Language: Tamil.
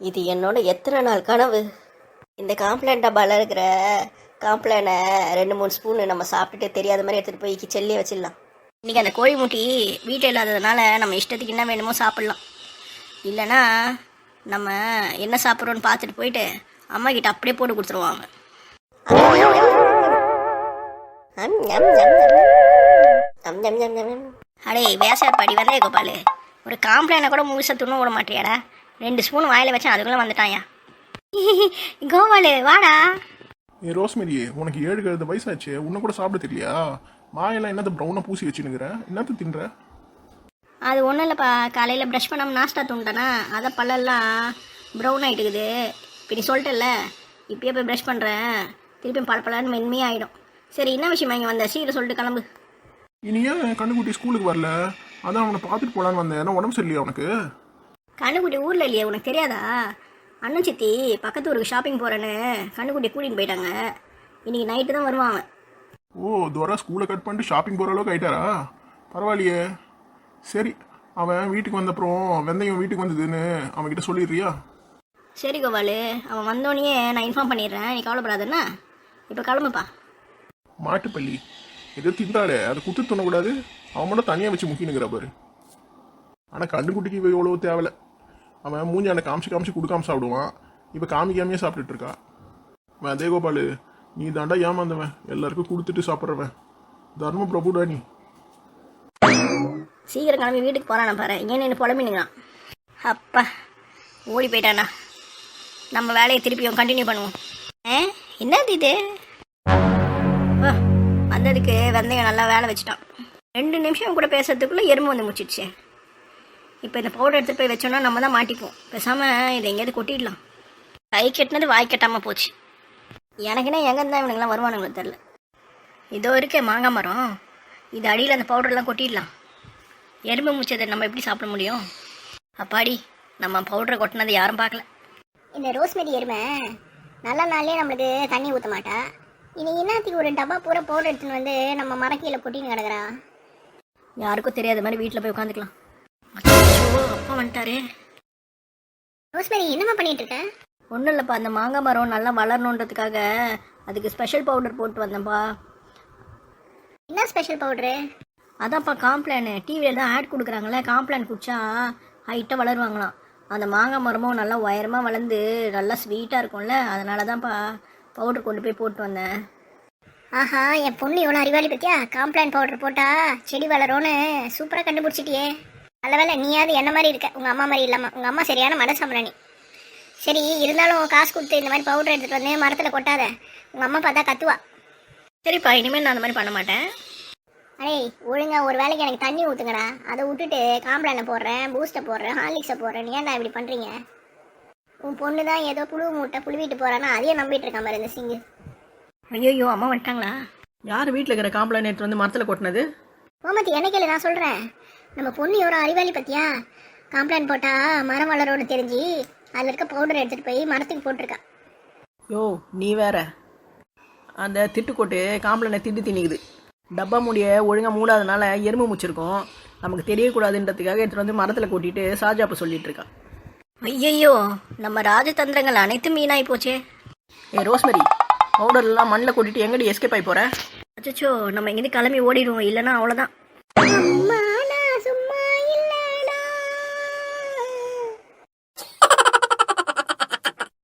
இது என்னோட எத்தனை நாள் கனவு. இந்த காம்ப்ளான் டப்பாவில் இருக்கிற காம்ப்ளானை 2-3 ஸ்பூனு நம்ம சாப்பிட்டுட்டு தெரியாத மாதிரி எடுத்துகிட்டு போய் கிச்சன்லேயே வச்சிடலாம். இன்றைக்கி அந்த கோழி முட்டி வீட்டில் இல்லாததுனால நம்ம இஷ்டத்துக்கு என்ன வேணுமோ சாப்பிட்லாம். இல்லைன்னா நம்ம என்ன சாப்பிட்றோன்னு பார்த்துட்டு போயிட்டு அம்மா கிட்ட அப்படியே போட்டு கொடுத்துருவாங்க. அடே வேசார் பாடி வந்தே கோபாலு, ஒரு காம்ப்ளானை கூட முழுசா துண்ண விட மாட்டியாடா. 2 ஸ்பூன் வாயில் வச்சேன், அதுக்குள்ளே வந்துட்டாயா. கோபாலு வாடா. ஏ ரோஸ்மெரியே, உனக்கு 7 வயசாச்சு, உன்னை கூட சாப்பிட தெரியலையா? மாயெல்லாம் என்னத்த ப்ரௌனாக பூசி வச்சுன்னுங்கிற, என்னத்த தின்ற? அது ஒன்றும் இல்லைப்பா, காலையில் ப்ரஷ் பண்ணாமல் நாஸ்டா தூண்டானா அதை பல்லெல்லாம் ப்ரௌன் ஆகிட்டுக்குது. இப்போ நீ சொல்லிட்டல, இப்பயே போய் ப்ரஷ் பண்ணுறேன், திருப்பியும் பழப்பலான்னு மென்மையாகிடும். சரி, என்ன விஷயமா இங்கே வந்த? சீக்கிரம் சொல்லிட்டு கிளம்பு. இனி ஏன் கண்ணுக்குட்டி ஸ்கூலுக்கு வரல? அதான் அவனை பார்த்துட்டு போகலான்னு வந்தேன். ஏன்னா உடம்பு சரியில்லையா உனக்கு? கண்ணுக்குட்டி ஊரில் இல்லையே, உனக்கு தெரியாதா? அண்ணன் சித்தி பக்கத்து ஊருக்கு ஷாப்பிங் போகிறேன்னு கண்ணுக்குட்டி கூட்டின்னு போயிட்டாங்க. இன்றைக்கி நைட்டு தான் வருவான் அவன். ஓ, துவரா ஸ்கூலை கட் பண்ணிட்டு ஷாப்பிங் போகிற அளவுக்கு ஆயிட்டாரா? பரவாயில்லையே. சரி, அவன் வீட்டுக்கு வந்தப்புறம் வெந்தயம் வீட்டுக்கு வந்ததுன்னு அவன்கிட்ட சொல்லிடுறியா? சரி கோபாலு, அவன் வந்தோடனே நான் இன்ஃபார்ம் பண்ணிடுறேன், நீ கவலைப்படாதண்ணா. இப்போ கிளம்புப்பா. மாட்டுப்பள்ளி எதோ தின்றாளே, அதை குத்து தோணக்கூடாது. அவன் மட்டும் தனியாக வச்சு முக்கினுங்கிற பாரு. ஆனால் கண்ணுக்குட்டிக்கு எவ்வளோ தேவையில்ல. அவன் மூஞ்சி அந்த காமிச்சு கொடுக்காம சாப்பிடுவான். இப்போ காமிக்காமையே சாப்பிட்டுட்டு இருக்கா. அவன் அதே கோபாலு, நீ தாண்டா ஏமாந்தவன், எல்லாருக்கும் கொடுத்துட்டு சாப்பிட்றவன். தர்ம பிரபுடா நீ. சீக்கிரம் கிளம்பி வீட்டுக்கு போகிறான பாரு, இங்கே நின்று புலம்பினுங்கிறான். அப்பா ஓடி போயிட்டானா. நம்ம வேலையை திருப்பியும் கண்டினியூ பண்ணுவோம். என்னது இது? வந்ததுக்கு வெந்தயம் நல்லா வேலை வச்சுட்டான். 2 நிமிஷம் கூட பேசுறதுக்குள்ளே எறும்பு வந்து முடிச்சிடுச்சு. இப்போ இந்த பவுடர் எடுத்துகிட்டு போய் வச்சோன்னா நம்ம தான் மாட்டிப்போம். பேசாமல் இதை எங்கேயாவது கொட்டிடலாம். கை கட்டினது வாய் கட்டாமல் போச்சு. எனக்குன்னா எங்கேருந்தான் இவனுங்களாம் வருவானுங்களோ தெரில. இதோ இருக்கே மாங்காய் மரம், இது அடியில் அந்த பவுடர்லாம் கொட்டிடலாம். எறும்பு முடிச்சதை நம்ம எப்படி சாப்பிட முடியும்? அப்பாடி, நம்ம பவுடரை கொட்டினதை யாரும் பார்க்கல. இந்த ரோஸ்மெரி எருமை நல்ல நாள்லேயே நம்மளுக்கு தண்ணி ஊற்ற மாட்டா. இனி என்னத்துக்கு ஒரு டப்பா பூரா பவுடர் எடுத்துன்னு வந்து நம்ம மரக்கீழே கொட்டின்னு கிடக்குறா? யாருக்கும் தெரியாத மாதிரி வீட்டில் போய் உட்காந்துக்கலாம். அப்பா வந்துட்டாரு. ரோஸ்மெரி என்னம்மா பண்ணிட்டு இருக்க? ஒன்றும் இல்லைப்பா, அந்த மாங்காய் மரம் நல்லா வளரணுன்றதுக்காக அதுக்கு ஸ்பெஷல் பவுடர் போட்டு வந்தேன்ப்பா. என்ன ஸ்பெஷல் பவுடரு? அதான்ப்பா காம்ப்ளான். டிவியில் தான் ஆட் கொடுக்குறாங்களே, காம்ப்ளான் குடிச்சா ஹைட்டாக வளருவாங்களாம். அந்த மாங்காய் மரமும் நல்லா உயரமாக வளர்ந்து நல்லா ஸ்வீட்டாக இருக்கும்ல, அதனால தான்ப்பா பவுடர் கொண்டு போய் போட்டு வந்தேன். ஆஹா, என் பொண்ணு எவ்வளோ அறிவாளி பற்றியா? காம்ப்ளான் பவுடர் போட்டால் செடி வளரும்னு சூப்பராக கண்டுபிடிச்சிட்டியே. நல்ல வேலை நீயாவது என்ன மாதிரி இருக்க, உங்கள் அம்மா மாதிரி இல்லாமல். உங்கள் அம்மா சரியான மடசாம்பிராணி. சரி, இருந்தாலும் காசு கொடுத்து இந்த மாதிரி பவுடர் எடுத்துகிட்டு வந்து மரத்தில் கொட்டாத, உங்கள் அம்மா பார்த்தா கத்துவா. சரிப்பா, இனிமேல் நான் அந்த மாதிரி பண்ண மாட்டேன். அடே ஒழுங்கா ஒரு வேலைக்கு எனக்கு தண்ணி ஊற்றுங்கடா. அதை விட்டுட்டு காம்ப்ளானை போடுறேன், பூஸ்ட்டை போடுறேன், ஹார்லிக்ஸை போடுறேன். ஏன்டா இப்படி பண்ணுறீங்க? உன் பொண்ணு தான் ஏதோ புழு மூட்டை புழுவிட்டு போகிறான்னா அதையும் நம்பிட்டு இருக்க மாதிரி இந்த சிங்கு. ஐயோ, அம்மா வந்துட்டாங்களா? யார் வீட்டில் இருக்கிற காம்ப்ளான் எடுத்து வந்து மரத்தில் கொட்டினது? கோமதி, என்ன கேளு, நான் சொல்கிறேன். நம்ம பொண்ணு எவ்வளோ அறிவாளி பற்றியா? காம்ப்ளான் போட்டால் மரம் வளரோன்னு தெரிஞ்சு அதில் இருக்க பவுடர் எடுத்துகிட்டு போய் மரத்துக்கு போட்டிருக்கா. யோ, நீ வேற. அந்த திட்டுக்கோட்டு காம்ப்ளானை திட்டு திணிக்குது. டப்பா மூடிய ஒழுங்காக மூடாதனால எறும்பு முச்சிருக்கோம். நமக்கு தெரியக்கூடாதுன்றதுக்காக எடுத்துகிட்டு வந்து மரத்தில் கொட்டிட்டு சாஜாப்பு சொல்லிட்டு இருக்கா. ஐயோ, நம்ம ராஜதந்திரங்கள் அனைத்தும் வீணாகி போச்சே. ஏ ரோஸ்மெரி, பவுடர்லாம் மண்ணில் கொட்டிட்டு எங்கடி எஸ்கேப் ஆகி போகிற? அச்சோ, நம்ம எங்கேருந்து கிளம்பி ஓடிடுவோம், இல்லைன்னா அவ்வளோதான். அம்மா